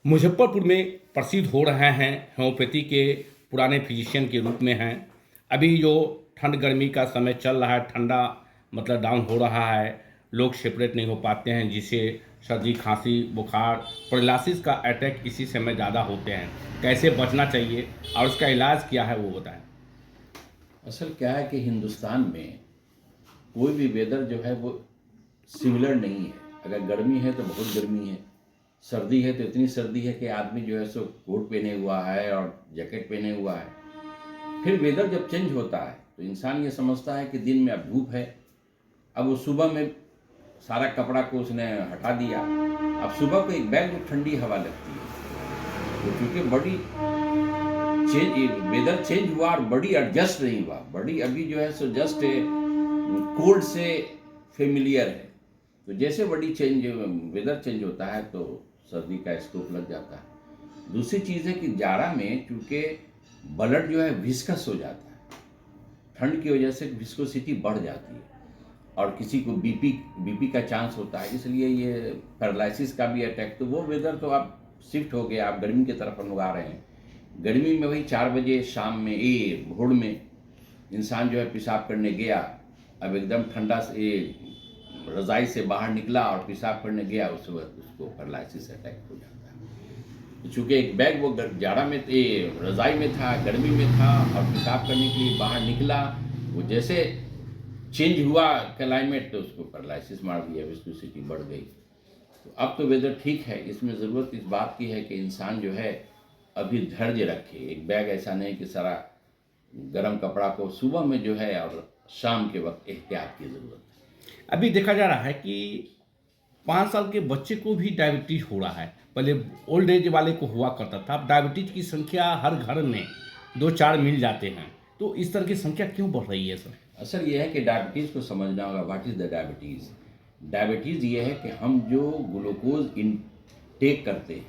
मुजफ्फरपुर में प्रसिद्ध हो रहे हैं होम्योपैथी के पुराने फिजिशियन के रूप में हैं। अभी जो ठंड गर्मी का समय चल रहा है, ठंडा मतलब डाउन हो रहा है, लोग सेपरेट नहीं हो पाते हैं, जिससे सर्दी खांसी बुखार पैरालिसिस का अटैक इसी समय ज़्यादा होते हैं। कैसे बचना चाहिए और उसका इलाज क्या है वो बताएं। असल क्या है कि हिंदुस्तान में कोई भी वेदर जो है वो सिमिलर नहीं है। अगर गर्मी है तो बहुत गर्मी है, सर्दी है तो इतनी सर्दी है कि आदमी जो है सो कोट पहने हुआ है और जैकेट पहने हुआ है। फिर वेदर जब चेंज होता है तो इंसान ये समझता है कि दिन में अब धूप है, अब वो सुबह में सारा कपड़ा को उसने हटा दिया, अब सुबह को एक बैग में ठंडी हवा लगती है। तो क्योंकि बॉडी चेंज, वेदर चेंज हुआ और बॉडी एडजस्ट नहीं हुआ, बॉडी अभी जो है सो जस्ट कोल्ड से फेमिलियर है। तो जैसे बॉडी चेंज, वेदर चेंज होता है तो सर्दी का स्कोप लग जाता है। दूसरी चीज़ है कि जाड़ा में क्योंकि ब्लड जो है विस्कस हो जाता है, ठंड की वजह से विस्कोसिटी बढ़ जाती है और किसी को बीपी का चांस होता है, इसलिए ये पैरालिसिस का भी अटैक। तो वो वेदर तो आप शिफ्ट हो गया, आप गर्मी की तरफ हम लोग आ रहे हैं। गर्मी में वही 4 बजे शाम में भोर में इंसान जो है पेशाब करने गया, अब एकदम ठंडा से रज़ाई से बाहर निकला और पेशाब करने गया, उस वक्त उसको पैरालिसिस अटैक हो जाता है। चूँकि एक बैग वो जाड़ा में रज़ाई में था, गर्मी में था और पेशाब करने के लिए बाहर निकला, वो जैसे चेंज हुआ क्लाइमेट तो उसको पैरालिसिस मार दिया, विस्कोसिटी बढ़ गई। तो अब तो वेदर ठीक है, इसमें ज़रूरत इस बात की है कि इंसान जो है अभी धैर्य रखे। एक बैग ऐसा नहीं कि सारा गर्म कपड़ा को सुबह में जो है और शाम के वक्त एहतियात की ज़रूरत है। अभी देखा जा रहा है कि 5 साल के बच्चे को भी डायबिटीज हो रहा है। पहले ओल्ड एज वाले को हुआ करता था, अब डायबिटीज की संख्या हर घर में 2-4 मिल जाते हैं। तो इस तरह की संख्या क्यों बढ़ रही है सर? असल ये है कि डायबिटीज़ को समझना होगा। What is the diabetes? Diabetes ये है कि हम जो ग्लूकोज इनटेक करते हैं,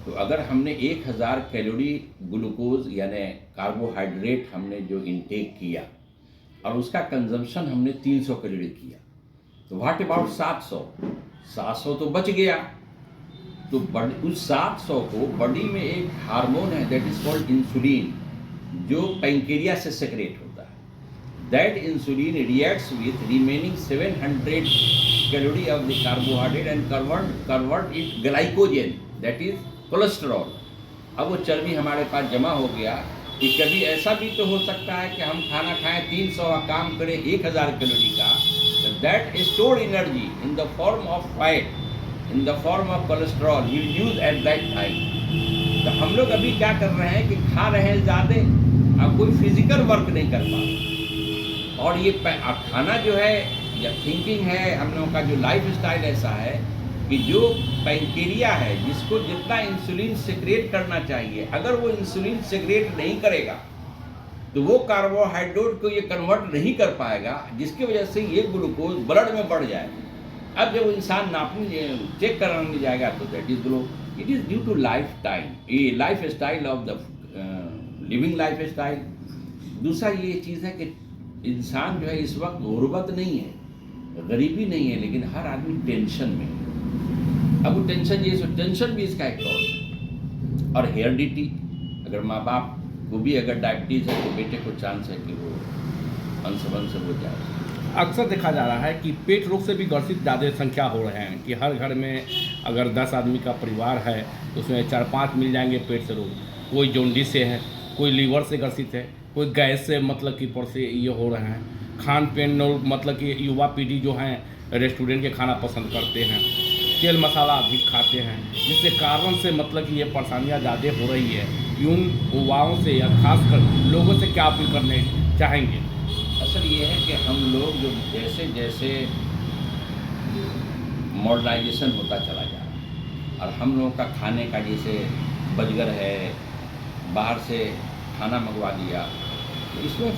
तो अगर हमने 1000 कैलोरी ग्लूकोज यानी कार्बोहाइड्रेट हमने जो इनटेक किया और उसका कंजम्पशन हमने 300 कैलोरी किया, तो व्हाट अबाउट 700 तो बच गया। तो उस 700 को बॉडी में एक हार्मोन है दैट इज कॉल्ड इंसुलिन, जो पैंक्रिया से सेक्रेट होता है। That insulin reacts with remaining 700 calorie of the carbohydrate and convert it glycogen that is cholesterol. अब वो चर्बी हमारे पास जमा हो गया कि कभी ऐसा भी तो हो सकता है कि हम खाना खाएं 300 का काम करें 1000 कैलोरी का, तो that stored energy in the form of fat, in the form of cholesterol will use at that time. तो हम लोग अभी क्या कर रहे हैं कि खा रहे हैं ज़्यादा, अब कोई फिजिकल वर्क नहीं कर पा रहे। और ये खाना जो है या थिंकिंग है, हम लोगों का जो लाइफ स्टाइल ऐसा है कि जो पैंक्रिया है जिसको जितना इंसुलिन सेक्रेट करना चाहिए, अगर वो इंसुलिन सेक्रेट नहीं करेगा तो वो कार्बोहाइड्रेट को ये कन्वर्ट नहीं कर पाएगा, जिसकी वजह से ये ग्लूकोज ब्लड में बढ़ जाएगा। अब जब इंसान नापने चेक कराने जाएगा तो that is glow, it is due to lifetime, ये lifestyle of the living lifestyle. दूसरा ये चीज़ है कि इंसान जो है इस वक्त गुर्बत नहीं है, गरीबी नहीं है, लेकिन हर आदमी टेंशन में है। अब वो टेंशन, ये सो टेंशन भी इसका एक कॉज है। और हेरिडिटी, अगर माँ बाप को भी अगर डायबिटीज़ है तो बेटे को चांस है कि वो अंश हो जाए। अक्सर देखा जा रहा है कि पेट रोग से भी ग्रसित ज़्यादा संख्या हो रहे हैं, कि हर घर में अगर 10 आदमी का परिवार है तो उसमें 4-5 मिल जाएंगे पेट से रोग। कोई जॉन्डिस से है, कोई लीवर से ग्रसित है, कोई गैस से मतलब कि पर से ये हो रहे हैं। खान पीन मतलब कि युवा पीढ़ी जो हैं रेस्टोरेंट के खाना पसंद करते हैं, तेल मसाला अधिक खाते हैं, जिसके कारण से मतलब कि ये परेशानियाँ ज़्यादा हो रही है। यूं युवाओं से या खासकर लोगों से क्या अपील करने चाहेंगे? असल ये है कि हम लोग जो जैसे जैसे मॉडर्नाइजेशन होता चला जा रहा है और हम लोगों का खाने का जैसे बर्गर है, बाहर से खाना मंगवा लिया, तो इसमें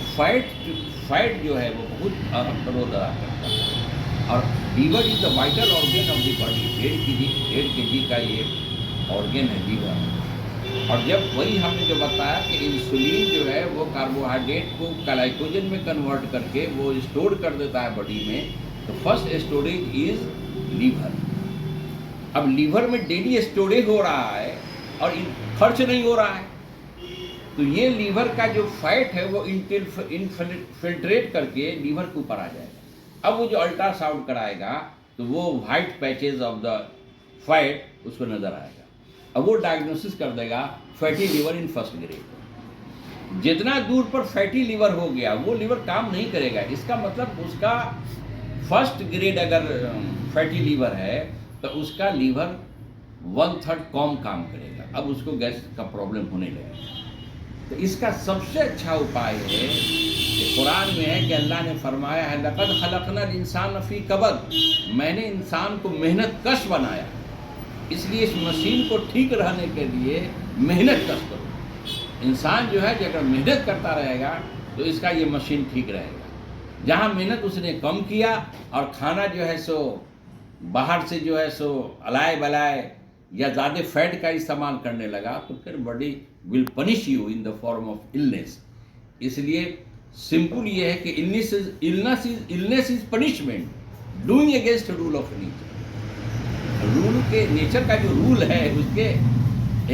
फैट जो है वो बहुत अहम रोल अदा करता है। और liver is the vital organ of the body, 1.5 kg का ये ऑर्गेन है लीवर। और जब वही हमने जो बताया कि इंसुलिन जो है वो कार्बोहाइड्रेट को ग्लाइकोजन में कन्वर्ट करके वो स्टोर कर देता है बॉडी में, तो फर्स्ट स्टोरेज इज लीवर। अब लीवर में डेली स्टोरेज हो रहा है और खर्च नहीं हो रहा है, तो ये लीवर का जो फैट है वो इनफिल्ट्रेट करके लीवर के ऊपर आ जाएगा। अब वो जो अल्ट्रासाउंड कराएगा तो वो white patches of the fat उसको नज़र आएगा। अब वो डायग्नोसिस कर देगा fatty liver in first grade. जितना दूर पर फैटी लीवर हो गया वो लीवर काम नहीं करेगा, इसका मतलब उसका फर्स्ट ग्रेड अगर फैटी लीवर है तो उसका लीवर 1/3 कम काम करेगा, अब उसको गैस का प्रॉब्लम होने लगेगा। तो इसका सबसे अच्छा उपाय है कि कुरान में है कि अल्लाह ने फरमाया है लक़द खलक़नल इंसान फ़ी कबद, मैंने इंसान को मेहनत कश बनाया, इसलिए इस मशीन को ठीक रहने के लिए मेहनत कश करो। इंसान जो है कि अगर मेहनत करता रहेगा तो इसका ये मशीन ठीक रहेगा। जहाँ मेहनत उसने कम किया और खाना जो है सो बाहर से जो है सो अलाए बलाए या ज़्यादा फैट का इस्तेमाल करने लगा तो फिर body will punish you in the form of illness. इसलिए सिंपल ये है कि illness is punishment doing against rule of nature. Rule के नेचर का जो रूल है उसके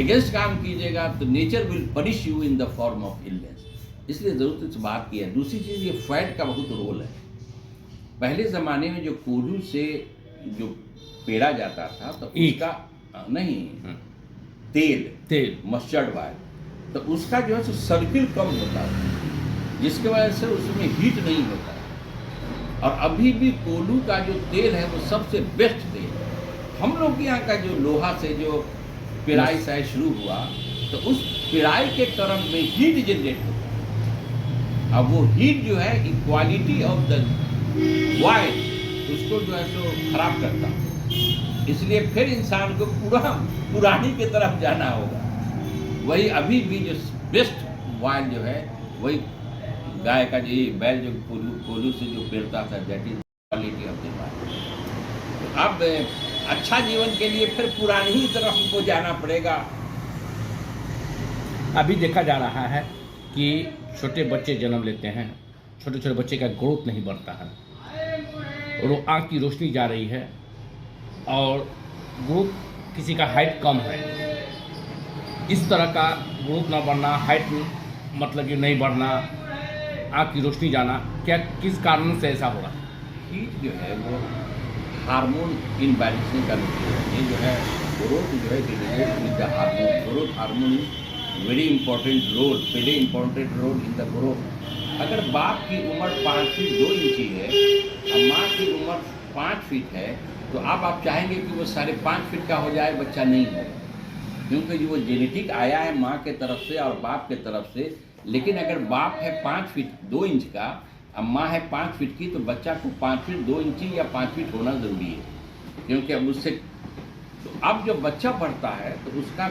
अगेंस्ट काम कीजिएगा तो nature will punish you in the form of illness. इसलिए ज़रूरत इस बात की है। दूसरी चीज़ ये फैट का बहुत रोल है। पहले ज़माने में जो कोल्हू से जो पेड़ा जाता था तो उसका नहीं तेल मस्टर्ड ऑयल, तो उसका जो है सो सर्किल कम होता था जिसके वजह से उसमें हीट नहीं होता। और अभी भी कोल्हू का जो तेल है वो सबसे बेस्ट तेल है। हम लोग के यहाँ का जो लोहा से जो पिराई से शुरू हुआ तो उस पिराई के क्रम में हीट जनरेट होता है। अब वो हीट जो है इक्वालिटी ऑफ द ऑयल उसको जो है सो खराब करता है। इसलिए फिर इंसान को पुरानी की तरफ जाना होगा। वही अभी भी जो बेस्ट ऑयल जो है वही गाय का जो बैल जो कोल्हू से जो पेड़ता था that is quality of the oil. अब अच्छा जीवन के लिए फिर पुरानी ही तरफ हमको जाना पड़ेगा। अभी देखा जा रहा है कि छोटे बच्चे जन्म लेते हैं, छोटे छोटे बच्चे का ग्रोथ नहीं बढ़ता है और आँख की रोशनी जा रही है और ग्रोथ किसी का हाइट कम है। इस तरह का ग्रोथ ना बढ़ना, हाइट मतलब कि नहीं बढ़ना, आँख की रोशनी जाना, क्या किस कारण से ऐसा हो रहा है? हीट जो है वो हार्मोन इनबैलेंसिंग का नतीजा है। ये जो है ग्रोथ जो है related with the hormone. Growth hormone is very important role, play important role in the growth. अगर बाप की उम्र 5 फीट 2 इंची है और माँ की उम्र 5 फीट है तो आप चाहेंगे कि वो 5.5 फीट का हो जाए, बच्चा नहीं हो, क्योंकि जो वो जेनेटिक आया है माँ के तरफ से और बाप के तरफ से। लेकिन अगर बाप है 5 फीट 2 इंच का और माँ है 5 फीट की तो बच्चा को 5 फीट 2 इंची या 5 फीट होना ज़रूरी है, क्योंकि अब उससे तो अब जब बच्चा बढ़ता है तो उसका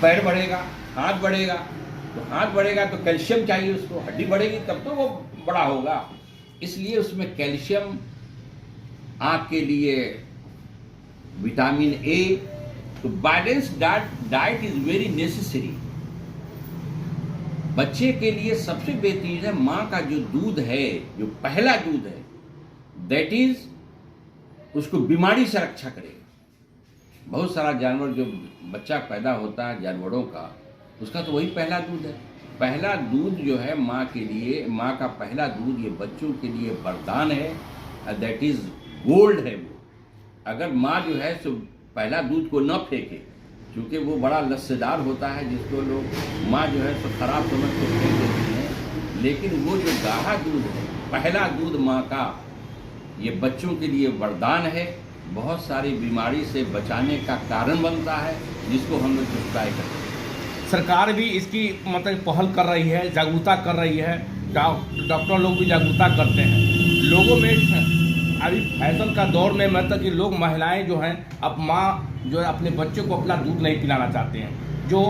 पैर बढ़ेगा, हाथ बढ़ेगा, तो हाथ बढ़ेगा तो कैल्शियम चाहिए उसको, हड्डी बढ़ेगी तब तो वो बड़ा होगा। इसलिए उसमें कैल्शियम, आँख के लिए विटामिन ए, तो balance diet is very necessary. बच्चे के लिए सबसे बेहतरीन है माँ का जो दूध है, जो पहला दूध है, दैट इज उसको बीमारी से रक्षा करेगा। बहुत सारा जानवर जो बच्चा पैदा होता है जानवरों का, उसका तो वही पहला दूध है। पहला दूध जो है माँ के लिए, माँ का पहला दूध ये बच्चों के लिए वरदान है, दैट इज गोल्ड है वो। अगर माँ जो है सो पहला दूध को न फेंके, क्योंकि वो बड़ा लस्सेदार होता है जिसको लोग माँ जो है सो खराब समझ के फेंक देती हैं, लेकिन वो जो गाढ़ा दूध है, पहला दूध माँ का, ये बच्चों के लिए वरदान है, बहुत सारी बीमारी से बचाने का कारण बनता है, जिसको हम लोग ट्राई करते हैं। सरकार भी इसकी मतलब पहल कर रही है, जागरूकता कर रही है, डॉक्टर लोग भी जागरूकता करते हैं लोगों में। अभी फैशन का दौर में मतलब कि लोग, महिलाएं जो हैं, अब माँ जो है अपने बच्चों को अपना दूध नहीं पिलाना चाहते हैं। जो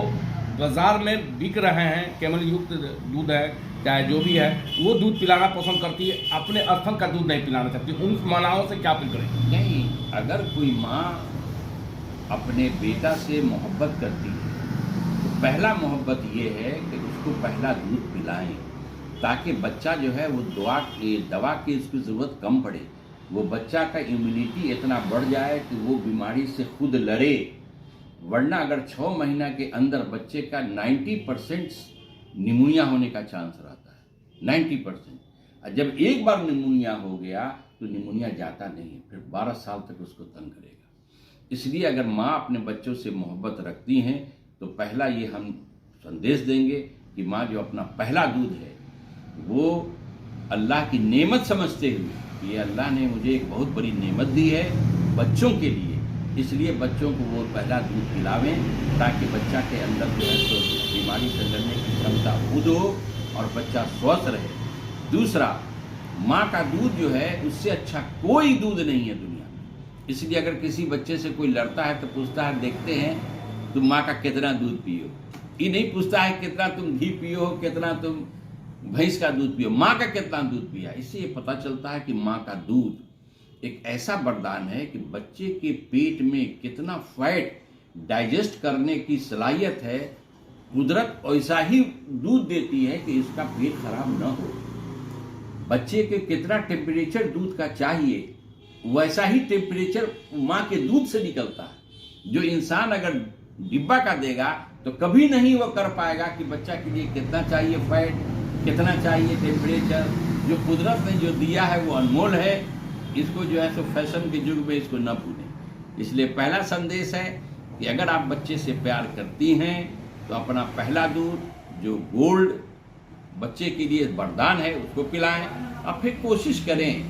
बाज़ार में बिक रहे हैं केवल युक्त दूध है चाहे जो भी है, वो दूध पिलाना पसंद करती है, अपने स्थल का दूध नहीं पिलाना चाहती। उन मालाओं से क्या अपील करें? नहीं, अगर कोई माँ अपने बेटा से मोहब्बत करती है तो पहला मोहब्बत ये है कि उसको पहला दूध पिलाएं, ताकि बच्चा जो है वो दवा की उसकी ज़रूरत कम पड़े। वो बच्चा का इम्यूनिटी इतना बढ़ जाए कि वो बीमारी से खुद लड़े। वरना अगर 6 महीना के अंदर बच्चे का 90% निमोनिया होने का चांस रहता है, 90%। और जब एक बार निमोनिया हो गया तो निमोनिया जाता नहीं है, फिर 12 साल तक उसको तंग करेगा। इसलिए अगर माँ अपने बच्चों से मोहब्बत रखती हैं तो पहला ये हम संदेश देंगे कि माँ जो अपना पहला दूध है वो अल्लाह की नेमत समझते हुए, ये अल्लाह ने मुझे एक बहुत बड़ी नेमत दी है बच्चों के लिए, इसलिए बच्चों को वो पहला दूध पिलावें ताकि बच्चा के अंदर जो है तो बीमारी से लड़ने की क्षमता खुद हो और बच्चा स्वस्थ रहे। दूसरा, माँ का दूध जो है उससे अच्छा कोई दूध नहीं है दुनिया में। इसलिए अगर किसी बच्चे से कोई लड़ता है तो पूछता है, देखते हैं तुम माँ का कितना दूध पियो। ये नहीं पूछता है कितना तुम घी पियो, कितना तुम भैंस का दूध पियो, माँ का कितना दूध पिया। इससे ये पता चलता है कि माँ का दूध एक ऐसा वरदान है कि बच्चे के पेट में कितना फैट डाइजेस्ट करने की सलाहियत है, कुदरत ऐसा ही दूध देती है कि इसका पेट खराब न हो। बच्चे के कितना टेम्परेचर दूध का चाहिए वैसा ही टेम्परेचर माँ के दूध से निकलता है। जो इंसान अगर डिब्बा का देगा तो कभी नहीं वो कर पाएगा कि बच्चा के लिए कितना चाहिए फैट, कितना चाहिए टेम्परेचर। जो कुदरत ने जो दिया है वो अनमोल है, इसको जो है सो फैशन के युग में इसको न भूलें। इसलिए पहला संदेश है कि अगर आप बच्चे से प्यार करती हैं तो अपना पहला दूध जो गोल्ड बच्चे के लिए वरदान है उसको पिलाएं, और फिर कोशिश करें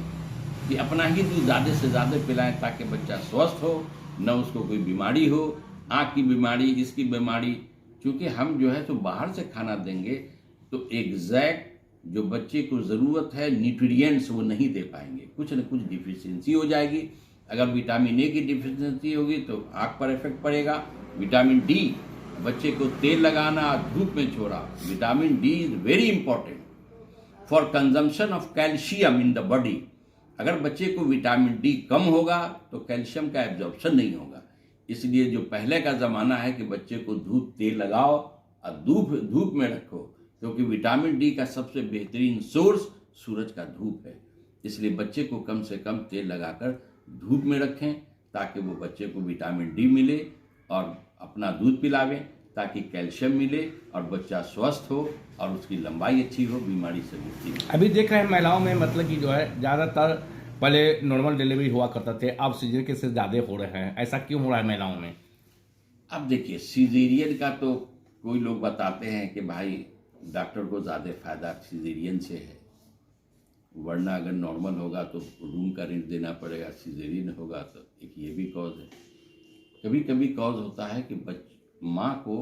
कि अपना ही दूध ज़्यादा से ज़्यादा पिलाएं ताकि बच्चा स्वस्थ हो, न उसको कोई बीमारी हो, आँख की बीमारी, इसकी बीमारी। क्योंकि हम जो है तो बाहर से खाना देंगे तो एग्जैक्ट जो बच्चे को ज़रूरत है न्यूट्रिएंट्स वो नहीं दे पाएंगे, कुछ न कुछ डिफिशियंसी हो जाएगी। अगर विटामिन ए की डिफिशियंसी होगी तो आँख पर इफेक्ट पड़ेगा। विटामिन डी, बच्चे को तेल लगाना, धूप में छोड़ा। Vitamin D is very important for consumption of calcium in the body. अगर बच्चे को विटामिन डी कम होगा तो कैल्शियम का एब्जॉर्प्शन नहीं होगा। इसलिए जो पहले का ज़माना है कि बच्चे को धूप तेल लगाओ और धूप में रखो, क्योंकि विटामिन डी का सबसे बेहतरीन सोर्स सूरज का धूप है। इसलिए बच्चे को कम से कम तेल लगाकर धूप में रखें ताकि वो बच्चे को विटामिन डी मिले और अपना दूध पिलावें ताकि कैल्शियम मिले और बच्चा स्वस्थ हो और उसकी लंबाई अच्छी हो, बीमारी से मुक्ति हो। अभी देख रहे हैं महिलाओं में मतलब कि जो है ज़्यादातर पहले नॉर्मल डिलीवरी हुआ करता थे, अब सीजर के से ज़्यादा हो रहे हैं। ऐसा क्यों हो रहा है महिलाओं में? अब देखिए, सीजेरियन का तो कोई लोग बताते हैं कि भाई डॉक्टर को ज़्यादा फायदा सीजेरियन से है, वरना अगर नॉर्मल होगा तो रूम का रेंट देना पड़ेगा, सीजेरियन होगा तो एक ये भी कॉज है। कभी कभी कॉज होता है कि माँ को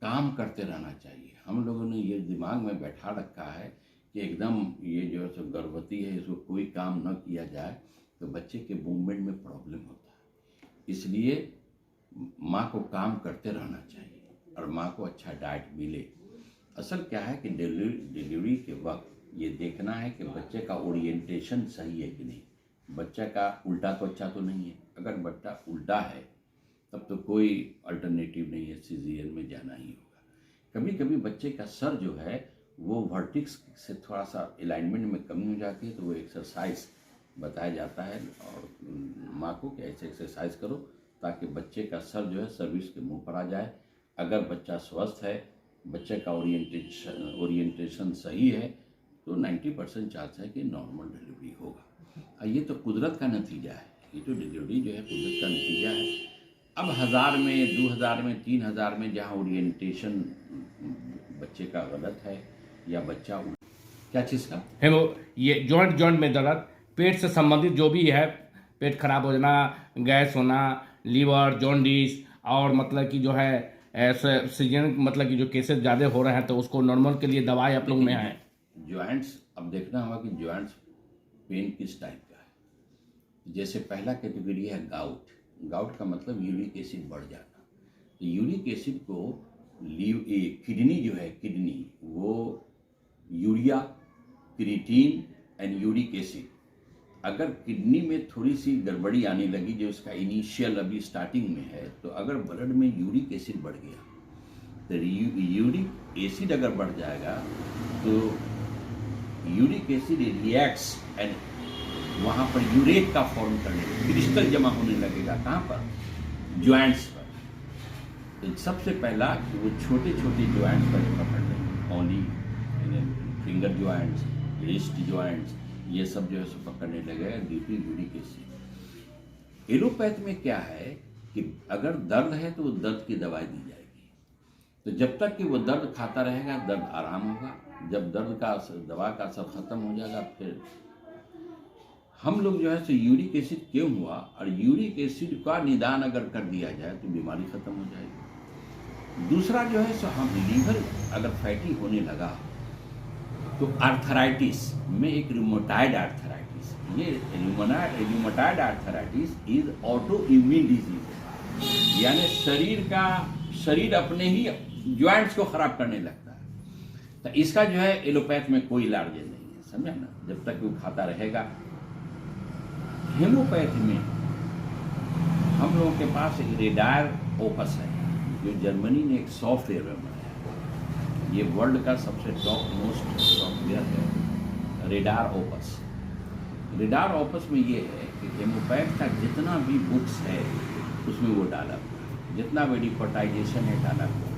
काम करते रहना चाहिए। हम लोगों ने ये दिमाग में बैठा रखा है कि एकदम ये जो है सो गर्भवती है, इसको कोई काम न किया जाए तो बच्चे के मूवमेंट में प्रॉब्लम होता है। इसलिए माँ को काम करते रहना चाहिए और माँ को अच्छा डाइट मिले। असल क्या है कि डिलीवरी के वक्त ये देखना है कि बच्चे का ओरिएंटेशन सही है कि नहीं, बच्चा का उल्टा तो अच्छा तो नहीं है। अगर बच्चा उल्टा है तब तो कोई अल्टरनेटिव नहीं है, सीजेरियन में जाना ही होगा। कभी कभी बच्चे का सर जो है वो वर्टिक्स से थोड़ा सा अलाइनमेंट में कमी हो जाती है, तो वो एक्सरसाइज बताया जाता है और माँ को कि ऐसे एक्सरसाइज करो ताकि बच्चे का सर जो है सर्विस के मुंह पर आ जाए। अगर बच्चा स्वस्थ है, बच्चे का ओरिएंटेशन सही है तो 90% चांस है कि नॉर्मल डिलीवरी होगा। और ये तो कुदरत का नतीजा है, ये तो डिलीवरी जो है कुदरत का नतीजा है। अब 1000 में, 2000 में, 3000 में जहाँ ओरिएंटेशन बच्चे का गलत है या बच्चा क्या चीज़ का है वो ये जॉइंट में दर्द, पेट से संबंधित जो भी है, पेट खराब हो जाना, गैस होना, लीवर, जॉन्डिस और मतलब कि जो है ऐसे सीजन मतलब कि जो केसेस ज़्यादा हो रहे हैं तो उसको नॉर्मल के लिए दवाई आप लोग में है। जॉइंट्स, अब देखना होगा कि जॉइंट्स पेन किस टाइप का है। जैसे पहला कैटेगरी है गाउट। गाउट का मतलब यूरिक एसिड बढ़ जाना। तो यूरिक एसिड को किडनी जो है, किडनी वो urea, creatine and uric acid, अगर किडनी में थोड़ी सी गड़बड़ी आने लगी जो इसका इनिशियल अभी स्टार्टिंग में है, तो अगर ब्लड में यूरिक एसिड बढ़ गया तो यूरिक एसिड अगर बढ़ जाएगा तो यूरिक एसिड रिएक्ट्स एंड वहाँ पर यूरेट का फॉर्म करने लगेगा, क्रिस्टल जमा होने लगेगा। कहाँ पर? ज्वाइंट्स पर। तो सबसे पहला कि वो छोटे छोटे ज्वाइंट्स पर पकड़ लेंगे, only finger joints, wrist joints, ये सब जो है सो पकड़ने लगेगा due to uric acid. Allopath में क्या है कि अगर दर्द है तो वो दर्द की दवाई दी जाएगी, तो जब तक कि वो दर्द खाता रहेगा दर्द आराम होगा। जब दर्द का दवा का असर खत्म हो जाएगा फिर हम लोग जो है सो यूरिक एसिड क्यों हुआ, और यूरिक एसिड का निदान अगर कर दिया जाए तो बीमारी खत्म हो जाएगी। दूसरा जो है सो हम लीवर अगर फैटी होने लगा तो आर्थराइटिस में एक रूमेटॉइड आर्थराइटिस, ये rheumatoid arthritis is auto immune disease, यानी शरीर अपने ही ज्वाइंट्स को खराब करने लगता है। तो इसका जो है एलोपैथ में कोई इलाज नहीं है, समझे ना, जब तक वो खाता रहेगा। हेमोपैथ में हम लोगों के पास एक रेडार ओपस है, जो जर्मनी ने एक सॉफ्टवेयर बनाया। ये वर्ल्ड का सबसे टॉप मोस्ट सॉफ्टवेयर है रेडार ओपस। रेडार ओपस में ये है कि हेमोपैथ का जितना भी बुक्स है उसमें वो डाला हुआ है, जितना भी डिपोर्टाइजेशन है डाला हुआ है।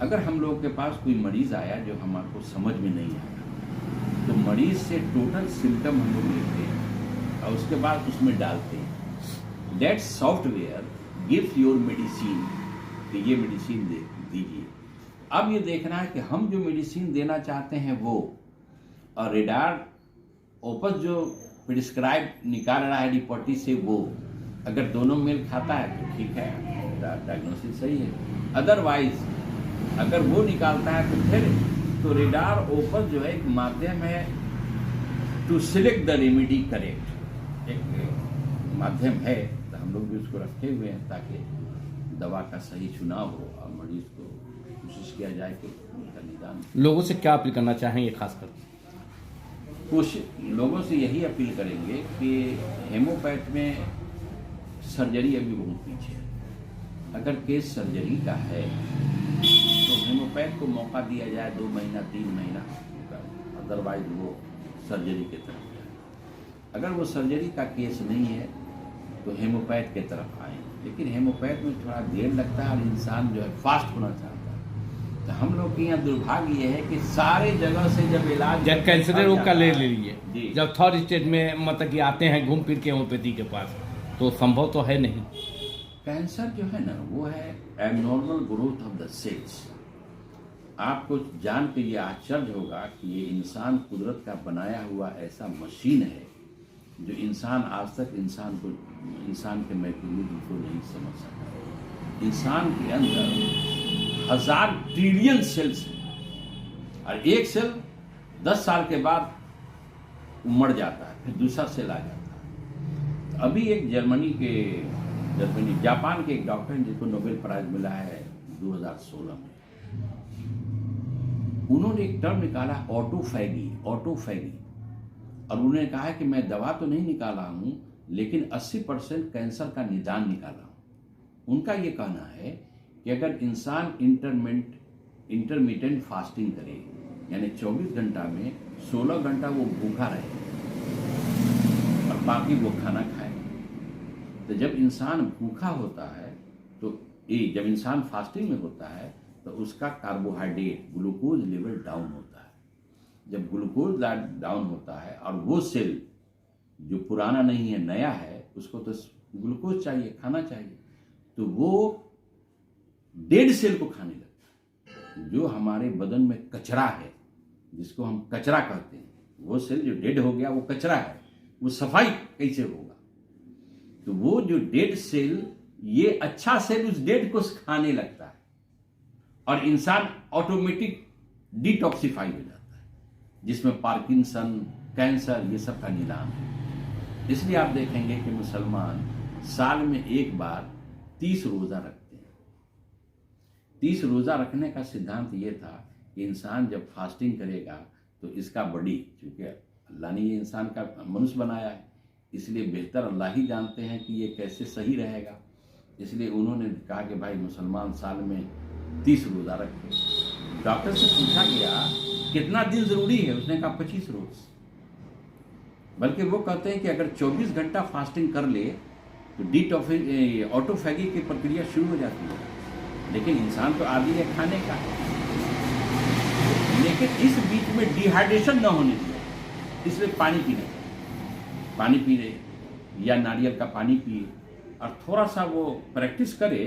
अगर हम लोगों के पास कोई मरीज़ आया जो हमारे समझ में नहीं आया, तो मरीज़ से टोटल सिम्टम हम लोग लेते हैं और उसके बाद उसमें डालते हैं। That software gives your medicine, कि ये मेडिसिन दीजिए। अब ये देखना है कि हम जो मेडिसिन देना चाहते हैं वो, और रेडार ओपस जो प्रिस्क्राइब निकाल रहा है रिपोर्टी से, वो अगर दोनों मेल खाता है तो ठीक है, डायग्नोसिस सही है। अदरवाइज अगर वो निकालता है तो फिर तो रेडार ओपस जो है एक माध्यम है to select the remedy correct, एक माध्यम है। तो हम लोग भी उसको रखे हुए हैं ताकि दवा का सही चुनाव हो और मरीज को कोशिश किया जाए कि उनका निदान। लोगों से क्या अपील करना चाहेंगे खासकर? लोगों से यही अपील करेंगे कि हेमोपैथ में सर्जरी अभी बहुत पीछे है। अगर केस सर्जरी का है तो हेमोपैथ को मौका दिया जाए 2 महीना 3 महीना, अदरवाइज वो सर्जरी की तरफ जाए। अगर वो सर्जरी का केस नहीं है तो हेमोपैथ की तरफ आए, लेकिन हेमोपैथ में थोड़ा देर लगता है और इंसान जो है फास्ट होना चाहता है। तो हम लोग के यहाँ दुर्भाग्य ये है कि सारे जगह से जब इलाज, जब कैंसर रोग का ले लीजिए, जब थर्ड स्टेज में मतलब कि आते हैं घूम फिर के होम्योपैथी के पास, तो संभव तो है नहीं। कैंसर जो है ना वो है abnormal growth of the cells. आपको जान के ये आश्चर्य होगा कि ये इंसान कुदरत का बनाया हुआ ऐसा मशीन है जो इंसान आज तक इंसान के मैकेनिज्म को नहीं समझ सका। इंसान के अंदर 1000 ट्रिलियन सेल्स हैं और एक सेल 10 साल के बाद मर जाता है, फिर दूसरा सेल आ जाता है। तो अभी एक जापान के एक डॉक्टर हैं जिसको नोबेल प्राइज मिला है 2016 में, उन्होंने एक टर्म निकाला ऑटोफैगी, और उन्होंने कहा है कि मैं दवा तो नहीं निकाला हूं लेकिन 80% कैंसर का निदान निकाला हूं। उनका ये कहना है कि अगर इंसान इंटरमिटेंट फास्टिंग करे, यानी 24 घंटा में 16 घंटा वो भूखा रहे और बाकी वो खाना खाए, तो जब इंसान भूखा होता है तो जब इंसान फास्टिंग में होता है तो उसका कार्बोहाइड्रेट ग्लूकोज लेवल डाउन होता है। जब ग्लूकोज डाउन होता है और वो सेल जो पुराना नहीं है नया है, उसको तो ग्लूकोज चाहिए, खाना चाहिए, तो वो डेड सेल को खाने लगता है। जो हमारे बदन में कचरा है, जिसको हम कचरा कहते हैं, वो सेल जो डेड हो गया वो कचरा है, वो सफाई कैसे होगा? तो वो जो डेड सेल, ये अच्छा सेल उस डेड को खाने लगता है और इंसान ऑटोमेटिक डिटॉक्सिफाई हो जाता है, जिसमें पार्किंसन, कैंसर, ये सब का निदान है। इसलिए आप देखेंगे कि मुसलमान साल में एक बार 30 रोजा रखते हैं। 30 रोजा रखने का सिद्धांत ये था कि इंसान जब फास्टिंग करेगा तो इसका बॉडी, चूंकि अल्लाह ने ये इंसान का मनुष्य बनाया है, इसलिए बेहतर अल्लाह ही जानते हैं कि ये कैसे सही रहेगा। इसलिए उन्होंने कहा कि भाई मुसलमान साल में 30 रोजा रखे। डॉक्टर से पूछा गया कितना दिन जरूरी है, उसने कहा 25 रोज। बल्कि वो कहते हैं कि अगर 24 घंटा फास्टिंग कर ले तो ऑटोफैगी की प्रक्रिया शुरू हो जाती है। लेकिन इंसान तो आदी है खाने का, लेकिन इस बीच में डिहाइड्रेशन न होने दिया, इसलिए पानी पीने, पानी पी रहे या नारियल का पानी पिए और थोड़ा सा वो प्रैक्टिस करे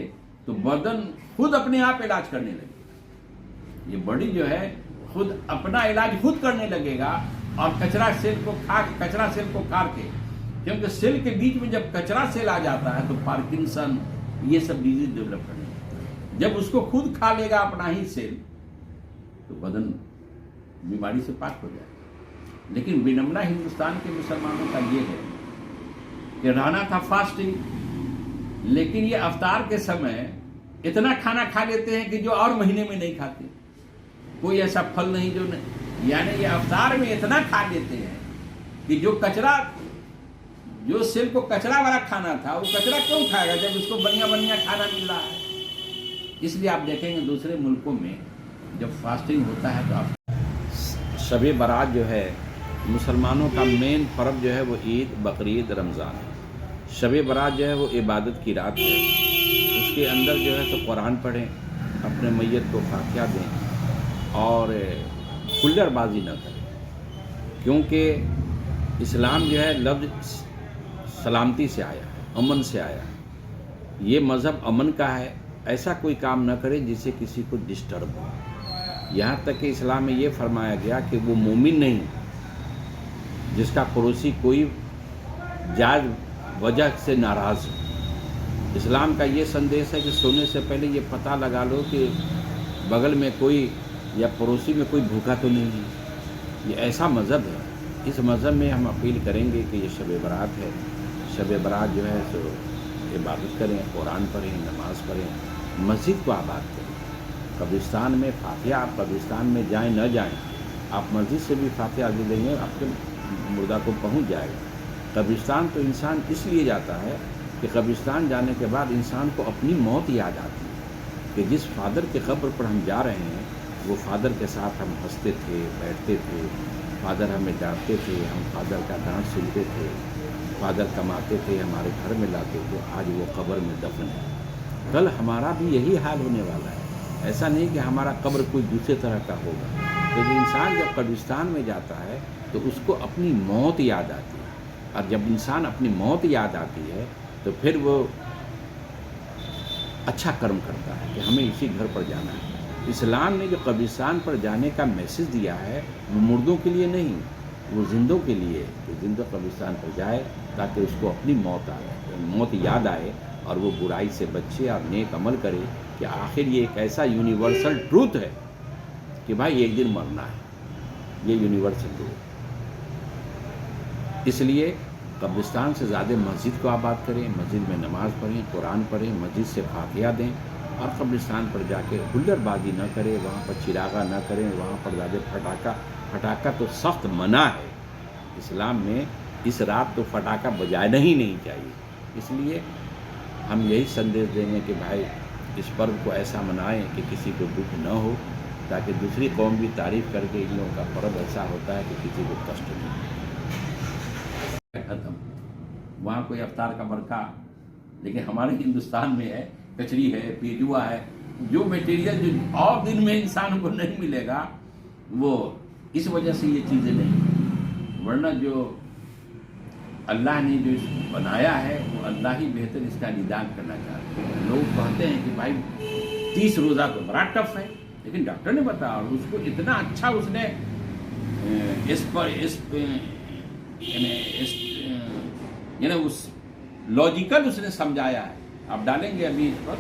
तो बदन खुद अपने आप इलाज करने लगेगा। ये बॉडी जो है खुद अपना इलाज खुद करने लगेगा और कचरा सेल को खा के, क्योंकि सेल के बीच में जब कचरा सेल आ जाता है तो पार्किंसन ये सब डिजीज डेवलप करने लगता है। जब उसको खुद खा लेगा अपना ही सेल तो बदन बीमारी से पाक हो जाएगा। लेकिन विडंबना हिंदुस्तान के मुसलमानों का ये है कि रहना था फास्टिंग, लेकिन ये अवतार के समय इतना खाना खा लेते हैं कि जो और महीने में नहीं खाते। कोई ऐसा फल नहीं जो नहीं, यानी ये अवतार में इतना खा लेते हैं कि जो सेल को कचरा वाला खाना था वो कचरा क्यों खाएगा जब उसको बढ़िया बढ़िया खाना मिल रहा है। इसलिए आप देखेंगे दूसरे मुल्कों में जब फास्टिंग होता है तो आप शब बारात जो है मुसलमानों का मेन पर्व जो है वो ईद, बकरीद, रमज़ान है। शब बारात जो है वो इबादत की रात है। उसके अंदर जो है तो कुरान पढ़ें, अपने मैयत को फातिहा दें और हुल्लड़बाजी न करें, क्योंकि इस्लाम जो है लफ्ज़ सलामती से आया है, अमन से आया है। ये मज़हब अमन का है। ऐसा कोई काम न करे जिससे किसी को डिस्टर्ब हो। यहाँ तक कि इस्लाम में ये फरमाया गया कि वो मोमिन नहीं जिसका पड़ोसी कोई जायज़ वजह से नाराज़ हो। इस्लाम का ये संदेश है कि सोने से पहले ये पता लगा लो कि बगल में कोई या पड़ोसी में कोई भूखा तो नहीं है। ये ऐसा मज़हब है। इस मज़हब में हम अपील करेंगे कि ये शब बारात है। शब बारात जो है तो इबादत करें, कुरान पढ़ें, नमाज़ पढ़ें, मस्जिद को आबाद करें। कब्रिस्तान में फातिहा, आप कब्रिस्तान में जाएं न जाएं, आप मस्जिद से भी फातिहा दे देंगे, आपके मुर्दा को पहुंच जाएगा। कब्रिस्तान तो इंसान इसलिए जाता है कि कब्रिस्तान जाने के बाद इंसान को अपनी मौत याद आती है कि जिस फादर के कब्र पर हम जा रहे हैं वो फादर के साथ हम हंसते थे, बैठते थे, फादर हमें डांटते थे, हम फादर का डांट सुनते थे, फादर कमाते थे, हमारे घर में लाते थे, आज वो कब्र में दफन है। कल हमारा भी यही हाल होने वाला है। ऐसा नहीं कि हमारा कब्र कोई दूसरे तरह का होगा। तो इंसान जब कब्रिस्तान में जाता है तो उसको अपनी मौत याद आती है, और जब इंसान अपनी मौत याद आती है तो फिर वो अच्छा कर्म करता है कि हमें इसी घर पर जाना है। इस्लाम ने जो कब्रिस्तान पर जाने का मैसेज दिया है वो मुर्दों के लिए नहीं, वो जिंदों के लिए, कि जिंदा कब्रिस्तान पर जाए ताकि उसको अपनी मौत याद आए और वो बुराई से बचे और नेक अमल करे। कि आखिर ये एक ऐसा यूनिवर्सल ट्रूथ है कि भाई एक दिन मरना है, ये यूनिवर्सल ट्रूथ। इसलिए कब्रिस्तान से ज़्यादा मस्जिद को आबाद करें, मस्जिद में नमाज़ पढ़ें, कुरान पढ़ें, मस्जिद से फातिहा दें और कब्रिस्तान पर जाके हुल्लड़बाजी न करें, वहाँ पर चिरागा न करें, वहाँ पर ज़्यादा फटाका तो सख्त मना है। इस्लाम में इस रात तो फटाका बजाना ही नहीं चाहिए। इसलिए हम यही संदेश देंगे कि भाई इस पर्व को ऐसा मनाएं कि किसी को दुख न हो, ताकि दूसरी कौम भी तारीफ़ करके इन लोगों का पर्व ऐसा होता है कि किसी को कष्ट नहीं। खत्म, वहाँ कोई अवतार का बरखा, लेकिन हमारे हिंदुस्तान में है कचरी है, पेजुआ है, जो मटेरियल जो और दिन में इंसान को नहीं मिलेगा, वो इस वजह से ये चीज़ें नहीं। वरना जो अल्लाह ने जो बनाया है वो अल्लाह ही बेहतर इसका निदान करना चाहते हैं। लोग कहते हैं कि भाई 30 रोज़ा तो बड़ा टफ है, लेकिन डॉक्टर ने बताया और उसको इतना अच्छा उसने यानी उस लॉजिकल उसने समझाया है। आप डालेंगे अभी इस पर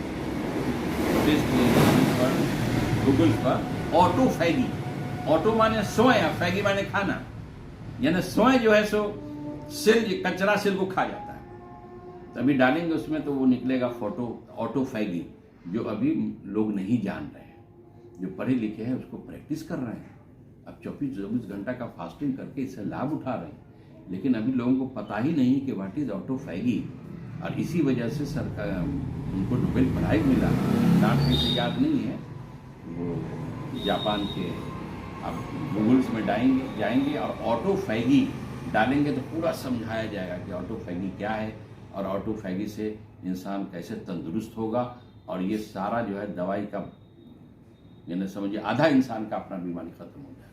गूगल पर ऑटोफैगी, ऑटो माने सोए, फैगी माने खाना, यानी सोए जो है सो सेल, कचरा सेल को खा जाता है। तभी डालेंगे उसमें तो वो निकलेगा फोटो ऑटोफैगी, जो अभी लोग नहीं जान रहे हैं। जो पढ़े लिखे हैं उसको प्रैक्टिस कर रहे हैं। अब 24 घंटा का फास्टिंग करके इससे लाभ उठा रहे हैं, लेकिन अभी लोगों को पता ही नहीं कि व्हाट इज ऑटोफैगी। और इसी वजह से सरकार उनको नोबेल प्राइज मिला। नाम किसी याद नहीं है, वो जापान के, आप गूगल्स में जाएंगे और ऑटोफैगी डालेंगे तो पूरा समझाया जाएगा कि ऑटोफैगी क्या है और ऑटोफैगी से इंसान कैसे तंदुरुस्त होगा, और ये सारा जो है दवाई का, यानी समझिए आधा इंसान का अपना बीमारी ख़त्म हो जाए।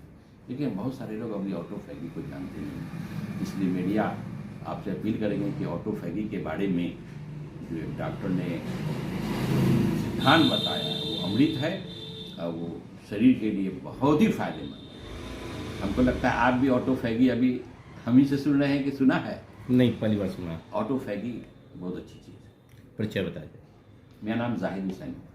लेकिन बहुत सारे लोग अभी ऑटोफैगी को जानते नहीं, इसलिए मीडिया आपसे अपील करेंगे कि ऑटोफैगी के बारे में जो एक डॉक्टर ने सिद्धांत बताया है वो अमृत है और वो शरीर के लिए बहुत ही फायदेमंद है। हमको लगता है आप भी ऑटोफैगी अभी हम ही से सुन रहे हैं कि सुना है? नहीं, पहली बार सुना। ऑटोफैगी बहुत अच्छी चीज़ है। परिचय बताइए। मेरा नाम जाहिद हुसैन है।